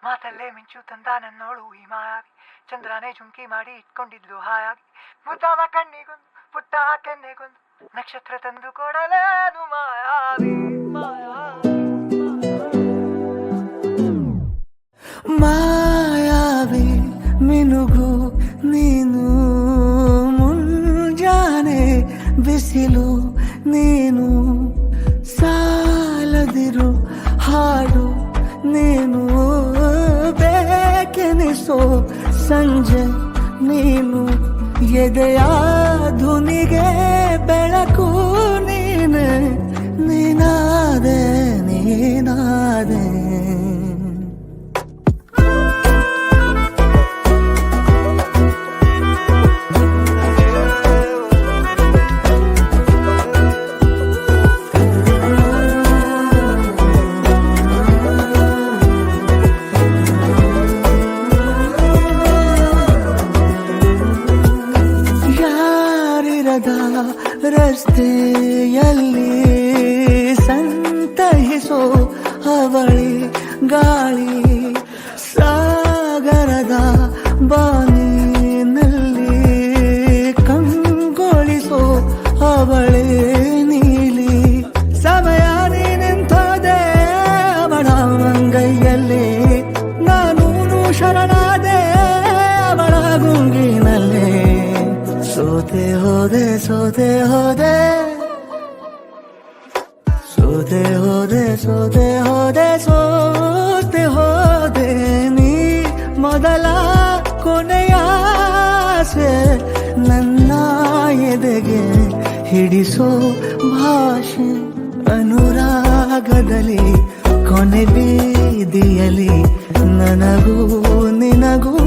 ಮಾತಲ್ಲೇ ಮಿಂಚು ತಂದ ನನ್ನೋಳು ಈ ಮಾಯಾವಿ, ಚಂದ್ರನೇ ಜುಂಕಿ ಮಾಡಿ ಇಟ್ಕೊಂಡಿದ್ಲು ಹಾಯಾಗಿ, ಮುದ್ದಾದ ಕಣ್ಣಿಗೊಂದು ಪುಟ್ಟ ಕೆನ್ನೆಗೊಂದು ನಕ್ಷತ್ರ ತಂದು ಕೊಡಲೇನು ಮಾಯಾವಿ ಮಾಯಾವಿ ಮಾಯಾವಿ ಮಿನುಗು ನೀನು, ಮುಂಜಾನೆ ಬಿಸಿಲು ನೀನು, ಸಾಲದಿರು ಹಾಡು ನೀನು, ಬೇಕೆನಿಸೋ ಸಂಜೆ ನೀನು, ಎದೆಯ ಧುನಿಗೆ ಬೆಳಕು ನೀನೆ, ನೀನಾದೆ ನೀನಾದೆ. ರಸ್ತೆಯಲ್ಲಿ ಸಂತಹಿಸೋ ಅವಳಿ ಗಾಳಿ, ಸಾಗರದ ಬಾನಿನಲ್ಲಿ ಕಂಗೊಳಿಸೋ ಅವಳೆ ನೀಲಿ, ಸಮಯ ನಿಂತೋದೆ ಅವಳ ಮಂಗೈಯಲ್ಲಿ, ನಾನು ಶರಣಾದೆ ಅವಳ ಗುಂಗಿನಲ್ಲಿ, ಸೋತೆ ಹೋದೆ ಸೋತೆ ಹೋದೆ ಸೋತೆ ಹೋದೆ ಸೋತೆ ಹೋದೆ ಸೋತೆ ಹೋದೆ, ನೀ ಮೊದಲ ಕೊನೆಯ ಆಸೆ, ನನ್ನ ಎದೆಗೆ ಹಿಡಿಸೋ ಭಾಷೆ, ಅನುರಾಗದಲ್ಲಿ ಕೊನೆ ಬೀದಿಯಲ್ಲಿ ನನಗೂ ನಿನಗೂ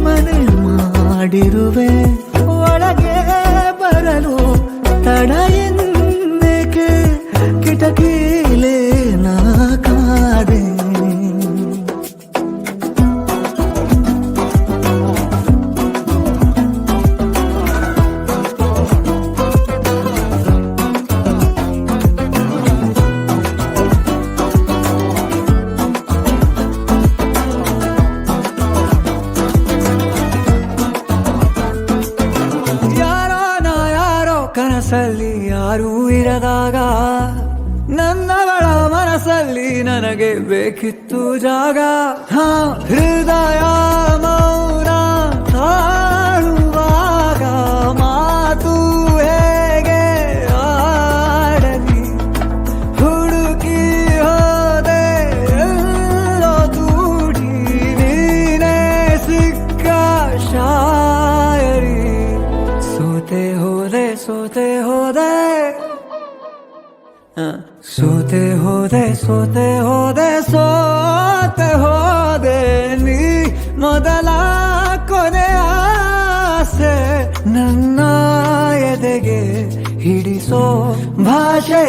ಮನೆ ಮಾಡಿರುವೆ, ಒಳಗೆ ಬರಲು ತಡ ಎಂದೇಕೆ ಕಿಟಕಿಲೇ ನಾ ಕಾದೆ. ಕನಸಲ್ಲಿ ಯಾರೂ ಇರದಾಗ ನನ್ನಗಳ ಮನಸ್ಸಲ್ಲಿ ನನಗೆ ಬೇಕಿತ್ತು ಜಾಗ, ಹೃದಯ ಮೌನ ತಾಳುವಾಗ ಮಾತು ಹೇಗೆ ಆಡಲಿ, ಹುಡುಕಿ ಹೋದೆ ಎಲ್ಲೋ ದೂಡಿ ನೀನೇ ಸಿಕ್ಕ ಶಾಯರಿ, ಸೋತೆ ಹೋದೆ ಸೋತೆ ಹೋದೆ ಸೋತೆ ಹೋದೆ ಸೋತೆ ಹೋದೆ ಸೋತೆ ಹೋದೆ, ನೀ ಮೊದಲ ಕೊನೆ ಆಸೆ, ನನ್ನ ಎದೆಗೆ ಹಿಡಿಸೋ ಭಾಷೆ,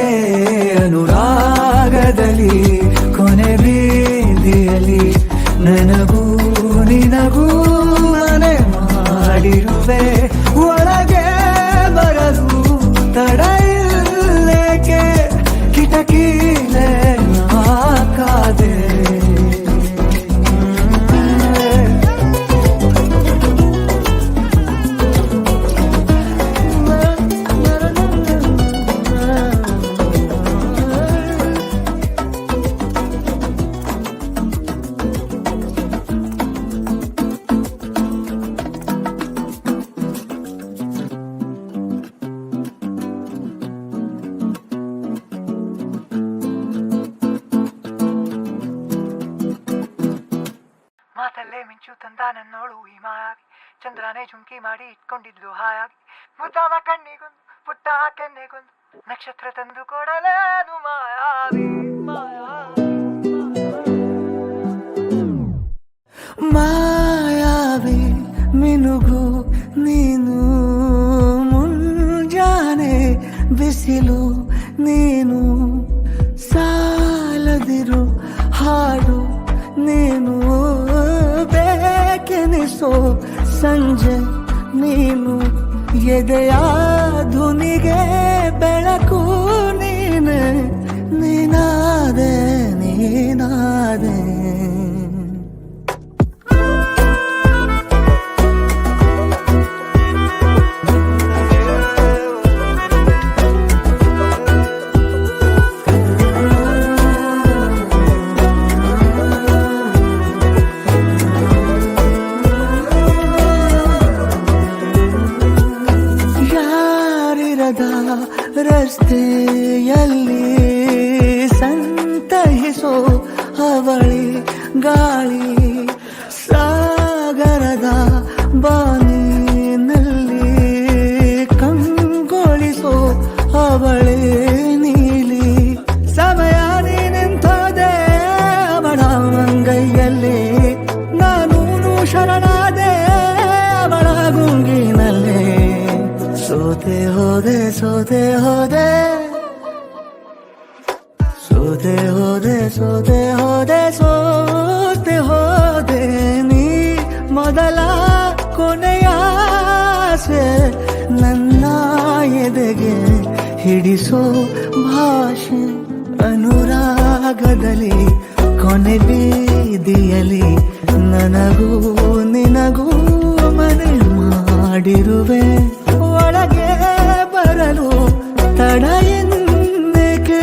ಅನುರಾಗದಲ್ಲಿ ಕೊನೆ ಬೀದಿಯಲ್ಲಿ ನನಗೂ ನಿನಗೂ ಮನೆ ಮಾಡಿರುವೆ, ಒಳಗೆ ಬರಲು ತಡ ಇಲ್ಲೇಕೆ ಕಿಟಕಿಲೇ ನಾ ಕಾದೆ. ಮಾತಲ್ಲೇ ಮಿಂಚು ತಂದ ನನ್ನೋಳು ಈ ಮಾಯಾವಿ, ಚಂದ್ರನೇ ಜುಂಕಿ ಮಾಡಿ ಇಟ್ಕೊಂಡಿದ್ಲು ಹಾಯಾಗಿ, ಮುದ್ದಾದ ಕಣ್ಣಿಗೊಂದು ಪುಟ್ಟ ಕೆನ್ನೆಗೊಂದು ನಕ್ಷತ್ರ ತಂದು ಕೊಡಲೇನು ಮಾಯಾವಿ ಮಾಯಾವಿ ಮಾಯಾವಿ ಮಿನುಗು ನೀನು, ಮುಂಜಾನೆ ಬಿಸಿಲು ನೀನು, ಸಾಲದಿರು ಹಾಡು ನೀನು, ಬೇಕೆನಿಸೋ ಸಂಜೆ ನೀನು, ಎದೆಯ ಧುನಿಗೆ ಬೆಳಕು ನೀನೆ, ನೀನಾದೆ ನೀನಾದೆ. ಗಾಳಿ ಸಾಗರದ ಬಾನಿನಲ್ಲಿ ಕಂಗೊಳಿಸೋ ಅವಳೇ ನೀಲಿ. ಸಮಯ ನಿಂತೋದೆ ಅವಳ ಮಂಗೈಯಲ್ಲಿ, ನಾನು ಶರಣಾದೆ ಅವಳ ಗುಂಗಿನಲ್ಲಿ. ಸೋತೆ ಹೋದೆ ಸೋತೆ ಹೋದೆ ಸೋತೆ ಹೋದೆ ಸೋತೆ ಹೋದೆ ಸೋತೆ ಹೋದೆ ನೀ ಮೊದಲ ಕೊನೆಯ ಆಸೆ. ನನ್ನ ಎದೆಗೆ ಹಿಡಿಸೋ ಭಾಷೆ ಅನುರಾಗದಲ್ಲಿ ಕೊನೆ ಬೀದಿಯಲ್ಲಿ ನನಗೂ ನಿನಗೂ ಮನೆ ಮಾಡಿರುವೆ. ಒಳಗೆ ಬರಲು ತಡ ಎಂದೇಕೆ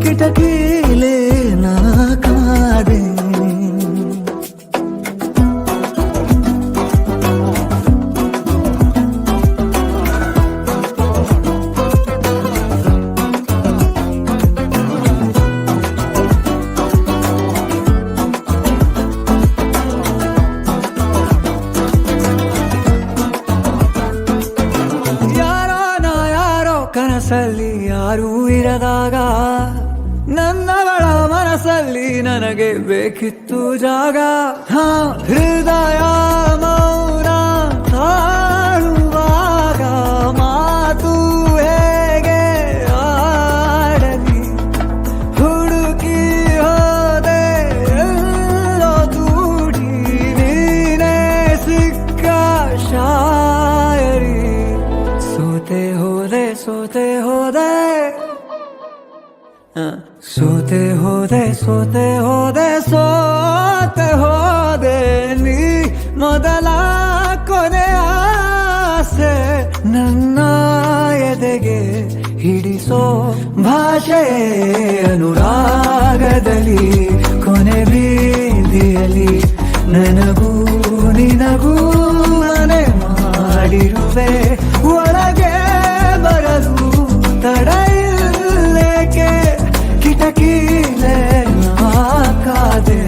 ಕಿಟಕಿಲೇ ನಾ ಕಾದೆ. ಕನಸಲ್ಲಿ ಯಾರೂ ಇರದಾಗ ನನ್ನವಳ ಮನಸ್ಸಲ್ಲಿ ನನಗೆ ಬೇಕಿತ್ತು ಜಾಗ. ಹೃದಯ ಮೌನ ತಾಳುವಾಗ ಮಾತು ಹೇಗೆ ಆಡಲಿ. ಹುಡುಕಿ ಹೋದೆ ಎಲ್ಲೋ ದೂಡಿ ನೀನೇ ಸಿಕ್ಕ ಶಾಯರಿ. ಸೋತೆ ಹೋದೆ ಸೋತೆ ಹೋದೆ ಸೋತೆ ಹೋದೆ ಸೋತೆ ಹೋದೆ ಸೋತೆ ಹೋದೆ ನೀ ಮೊದಲ ಕೊನೆ ಆಸೆ. ನನ್ನ ಎದೆಗೆ ಹಿಡಿಸೋ ಭಾಷೆ ಅನುರಾಗದಲ್ಲಿ ಕೊನೆ ಬೀದಿಯಲ್ಲಿ ನನಗೂ ನಿನಗೂ ಮನೆ ಮಾಡಿರುವೆ. ಒಳಗೆ ಬರಲು ತಡ ಇಲ್ಲೇಕೆ ಕಿಟಕಿಲೇ ನಾ ಕಾದೆ.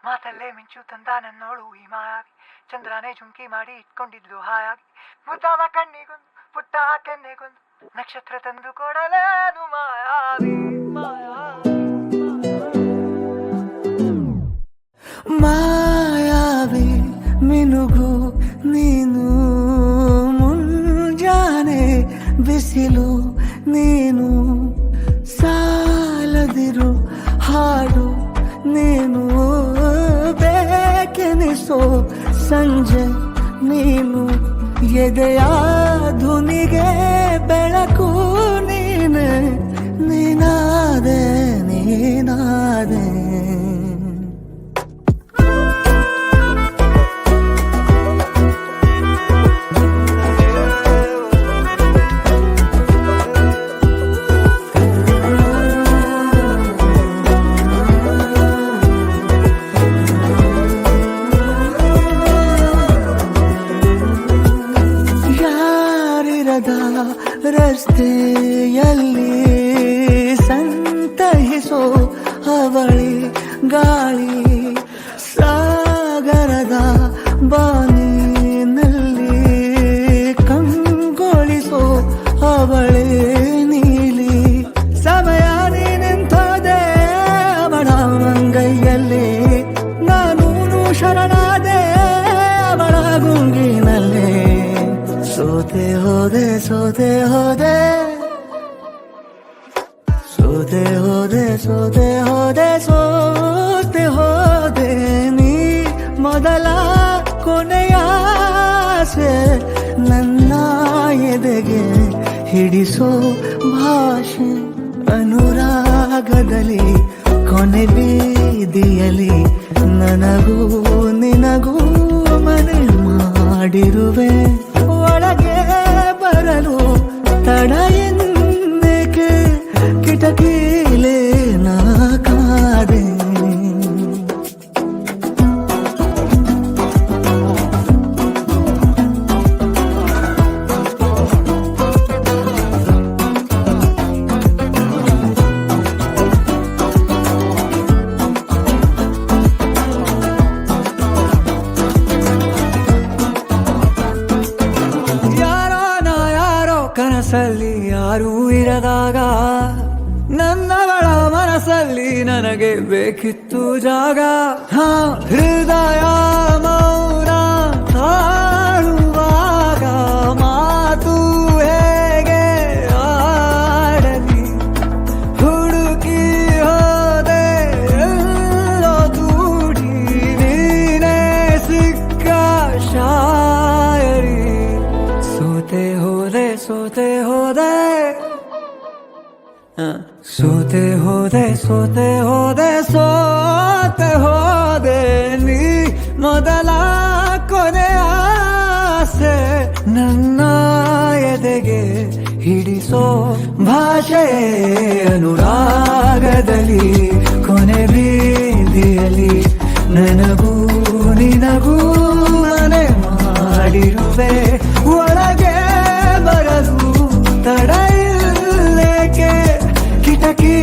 ಮಾತಲ್ಲೇ ಮಿಂಚು ತಂದ ನನ್ನೋಳು ಈ ಮಾಯಾವಿ, ಚಂದ್ರನೇ ಜುಂಕಿ ಮಾಡಿ ಇಟ್ಕೊಂಡಿದ್ಲು ಹಾಯಾಗಿ. ಮುದ್ದಾದ ಕಣ್ಣಿಗೊಂದು ಪುಟ್ಟ ಕೆನ್ನೆಗೊಂದು ನಕ್ಷತ್ರ ತಂದು ಕೊಡಲೇನು ಮಾಯಾವಿ. ಮಾಯಾವಿ ಮಿನುಗು ನೀನು, ಮುಂಜಾನೆ ಬಿಸಿಲು ನೀನು, ಸಾಲದಿರು ಹಾಡು ನೀನು, ಬೇಕೆನಿಸೋ ಸಂಜೆ ನೀನು, ಎದೆಯ ಧುನಿಗೆ ಬೆಳಕು ನೀನೆ, ನೀನಾದೆ ನೀನಾದೆ. ರಸ್ತೆಯಲ್ಲಿ ಸಂತಹಿಸೋ ಅವಳಿ ಗಾಳಿ, ಸಾಗರದ ಬಾನಿನಲ್ಲಿ ಕಂಗೊಳಿಸೋ ಅವಳೇ ನೀಲಿ. ಸಮಯ ನಿಂತೋದೆ ಅವಳ ಮಂಗೈಯಲ್ಲಿ, ನಾನು ಶರಣಾದೆ ಅವಳ ಗುಂಗಿನಲ್ಲಿ. ಸೋತೆ ಹೋದೆ ಸೋತೆ ಹೋದೆ ಸೋತೆ ಹೋದೆ ಸೋತೆ ಹೋದೆ ಸೋತೆ ಹೋದೆ ನೀ ಮೊದಲ ಕೊನೆಯ ಆಸೆ. ನನ್ನ ಎದೆಗೆ ಹಿಡಿಸೋ ಭಾಷೆ ಅನುರಾಗದಲ್ಲಿ ಕೊನೆ ಬೀದಿಯಲಿ ನನಗೂ ನಿನಗೂ ಮನೆ ಮಾಡಿರುವೆ. ಒಳಗೆ ಬರಲು ತಡ ಎಂದೇಕೆ ಕಿಟಕಿಲೇ ನಾ ಕಾದೆ. ಕನಸಲ್ಲಿ ಯಾರೂ ಇರದಾಗ ನನ್ನಗಳ ಮನಸ್ಸಲ್ಲಿ ನನಗೆ ಬೇಕಿತ್ತು ಜಾಗ. ಹೃದಯ ಮೌನ ತಾಳುವಾಗ ಮಾತು ಹೇಗೆ ಆಡಲಿ. ಹುಡುಕಿ ಹೋದೆ ಎಲ್ಲೋ ದೂಡಿ ನೀನೇ ಸಿಕ್ಕ ಶಾಯರಿ. ಸೋತೆ ಹೋದೆ ಸೋತೆ ಹೋದೆ ಸೋತೆ ಹೋದೆ ಸೋತೆ ಹೋದೆ ಸೋತೆ ಹೋದೆ ನೀ ಮೊದಲ ಕೊನೆಯ ಆಸೆ. ನನ್ನ ಎದೆಗೆ ಹಿಡಿಸೋ ಭಾಷೆ ಅನುರಾಗದಲ್ಲಿ ಕೊನೆ ಬೀದಿಯಲ್ಲಿ ನನಗೂ ನಿನಗೂ ಮನೆ ಮಾಡಿರುವೆ. ಒಳಗೆ ಬರಲು ತಡ ಇಲ್ಲೇಕೆ ಕಿಟಕಿ